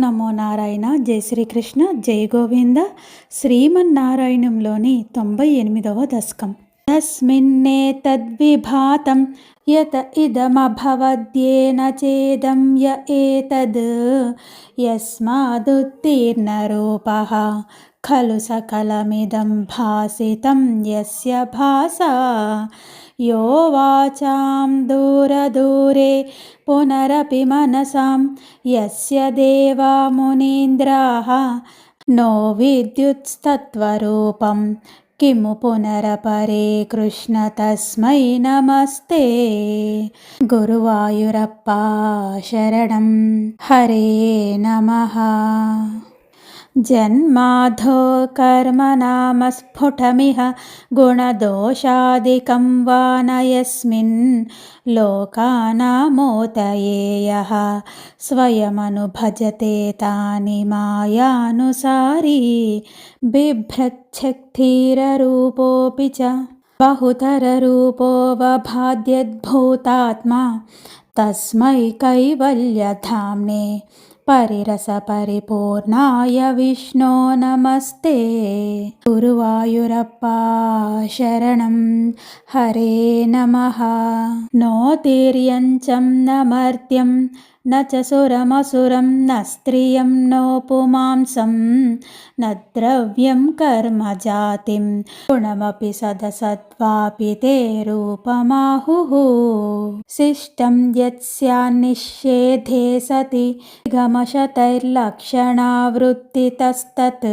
నమో నారాయణ. జై శ్రీకృష్ణ, జై గోవింద. శ్రీమన్నారాయణంలోని 98వ దశకం. తస్మిన్నేతద్విభాతం యత ఇదమభవద్యేన చేదం య ఏతద్ యస్మాదుత్తీర్ణరూపః ఖలు సకలమిదం భాసితం యస్య భాసా యో వాచాం దూరదూరే పునరపి మనసాం యస్య దేవా మునీంద్రాః నో విద్యుత్స్తత్వరూపం కిము పునరపరే కృష్ణ తస్మై నమస్తే. గురువాయూరప్ప శరణం. హరే నమః. జన్మాధో కర్మనామస్ఫుటమిహ గుణదోషాదికం వా న యస్మిన్ లోకానామోతయే యః స్వయమనుభజతే తాని మాయానుసారీ బిభ్రచ్చక్తిరరూపోऽపి చ బహుతరరూపో వభాద్యద్భూతాత్మా తస్మై కైవల్యధామ్నే పరిరస పరిపూర్ణాయ విష్ణో నమస్తే. గురువాయూరప్ప శరణం. హరే నమః. నోతిర్యంచం న మర్త్యం న చ సురమసురం న స్త్రియం నో పుమాంసం న ద్రవ్యం కర్మ జాతిం గుణమపి సదసత్వాపి తే రూపమాహుః. శిష్టం యత్స్యాన్నిషేధే సతి గమశతైర్లక్షణావృత్తితస్తత్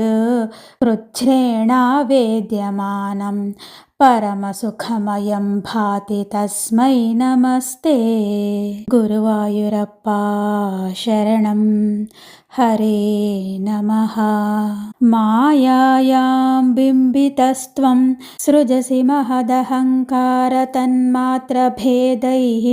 కృచ్ఛ్రేణా వేద్యమానం పరమసుఖమయం భాతి తస్మై నమస్తే. గురువాయూరప్ప శరణం. హరే నమః. మాయాయాం బింబితస్త్వం సృజసి మహదహంకార తన్మాత్రభేదైః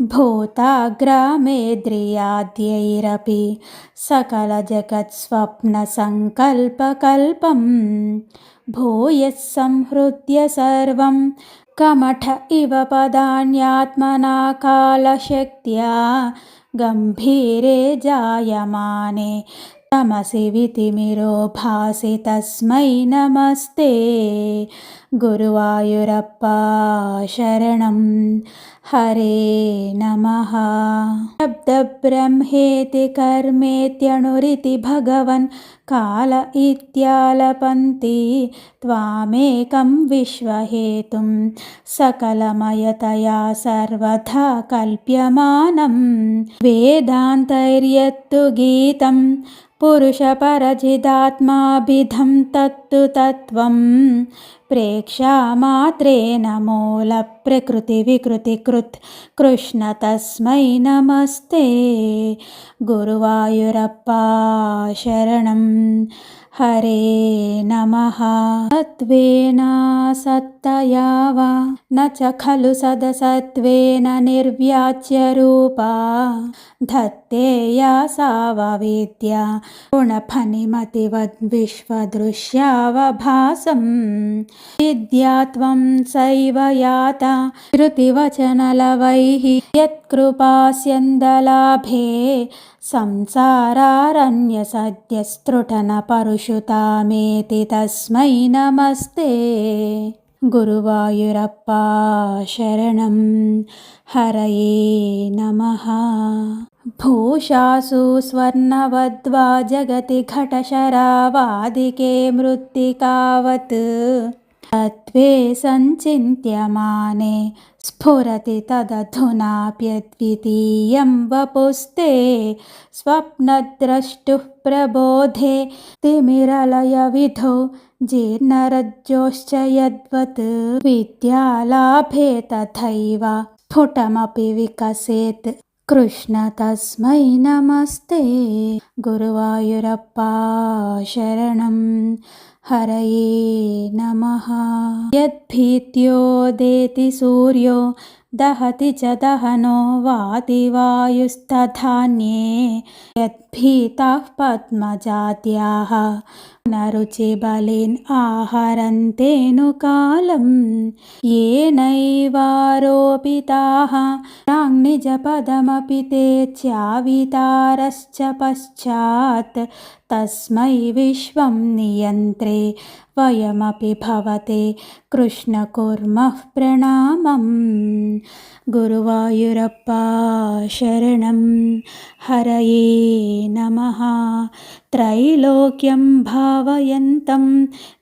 భూతాగ్రామేంద్రియాద్యైరపి సకల జగత్స్వప్న సంకల్పకల్పం భూయః సంహృత్య సర్వం కమఠ ఇవ పదాన్యాత్మనా కాలశక్త్యా గంభీరే జాయమానే తమసి వితిమిరో భాసి తస్మై నమస్తే. గురువాయూరప్ప శరణం. హరే నమః. శబ్దబ్రహ్మేతి కర్మేత్యణురితి భగవన్ కాల ఇత్యాలపంతి త్వామేకం విశ్వహేతుం సకలమయతయా సర్వథా కల్ప్యమానం వేదాంతైర్యత్తు గీతం పురుషపరజిదాత్మాభిధం తత్తు తత్వం ప్రేక్షామాత్రేణ మూల ప్రకృతి వికృతికృత్ కృష్ణ తస్మై నమస్తే. గురువాయూరప్ప శరణం. హరే నమః. సత్వేన సత్తయా వా న చ ఖలు సదసత్వేన నిర్వ్యాచ్య రూపా ధత్తేయా సావవేద్య గుణఫణిమతివద్విశ్వదృశ్యావభాసం విద్యాత్వం సైవ యాత శ్రుతివచనలవైః యత్కృపాస్యందలాభే సంసారారణ్యసద్యస్తృటన పరుషుతామేతి తస్మై నమస్తే. గురువాయూరప్ప శరణం. హరయే నమః. భూషాసు స్వర్ణవద్వా జగతి ఘటశరావాదికే మృత్తికావత్ తత్వే సంచింత్యమానే స్ఫురతి తదధునాప్యద్వితీయం వపుస్తే స్వప్నద్రష్టుః ప్రబోధే తిమిరలయ విధౌ జీర్ణరజ్జోశ్చ యద్వత్ విద్యాలాభే తథైవ స్ఫుటమపి వికసేత్ కృష్ణ తస్మై నమస్తే. గురువాయూరప్ప శరణం. హరయే నమః. యద్భీత్యోదేతి సూర్యో दहति च दहनो वातिवायुस्तथान्ये यद्भीताः पद्मजात्याः नरुचिबलिन् आहरन्तेऽनुकालं येनैवारोपिताः प्राङ्निजपदमपि ते च्यावितारश्च पश्चात् तस्मै विश्वं नियन्त्रे वयमपि भवते कृष्ण कुर्मः प्रणामम्। गुरुवायुरप्पा शरणं हरये नमः। त्रैलोक्यं भावयन्तं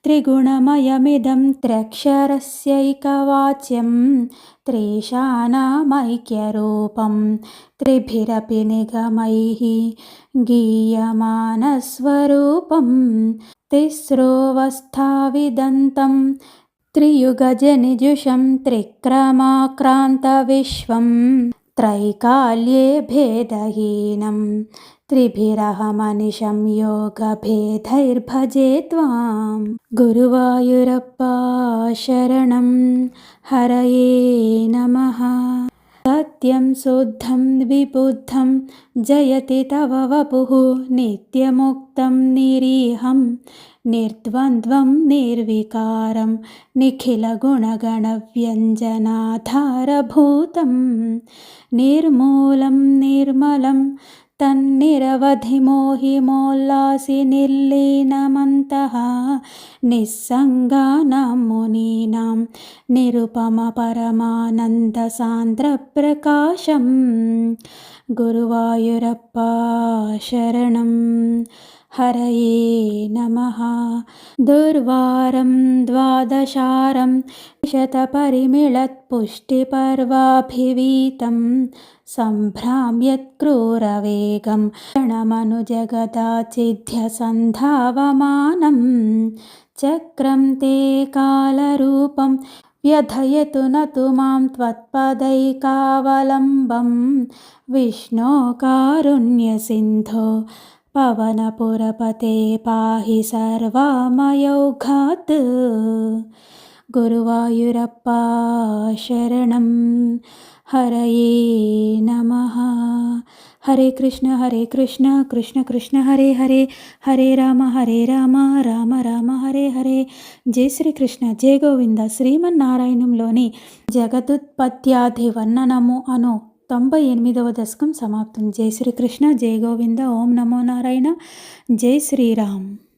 त्रिगुणमयमिदं त्र्यक्षरस्यैकवाच्यं त्रिशानामैक्यरूपं त्रिभिरपि निगमैः गीयमानस्वरूपं तिस्रोऽवस्थाविदन्तं त्रियुगजनिजुषं त्रिक्रमाक्रान्तविश्वं त्रैकाल्ये भेदहीनं त्रिभिरहमनिशं योगभेदैर्भजे त्वां। गुरुवायुरप्पा शरणं हरये नमः। सत्यं शुद्धं विबुद्धं जयति तव वपुः नित्यमुक्तं निरीहं निर्द्वन्द्वं निर्विकारं निखिलगुणगणव्यञ्जनाधारभूतं निर्मूलं निर्मलं तन्निरवधिमोहिमोल्लासि निर्लीनमन्तः निस्सङ्गानां मुनीनां निरुपमपरमानन्दसान्द्रप्रकाशं। गुरुवायुरप्पा शरणं हरये नमः। दुर्वारं द्वादशारं शतपरिमिळत्पुष्टिपर्वाभिवीतं सम्भ्राम्यत्क्रूरवेगं क्षणमनुजगदाचिध्यसन्धावमानं चक्रं ते कालरूपं व्यथयतु न तु मां त्वत्पदैकावलम्बं विष्णो कारुण्यसिन्धो पवनपुरपते पाहि सर्वामयौघात्। गुरुवायुरप्पा शरणं हरये नमः। हरे कृष्ण कृष्ण कृष्ण हरे हरे, हरे राम राम राम हरे हरे। జై శ్రీకృష్ణ జై గోవింద. శ్రీమన్నారాయణంలోని జగదుత్పత్యాది వర్ణనము అను 98వ దశకం సమాప్తం. జై శ్రీకృష్ణ జై గోవింద. ఓం నమో నారాయణ. జై శ్రీరామ్.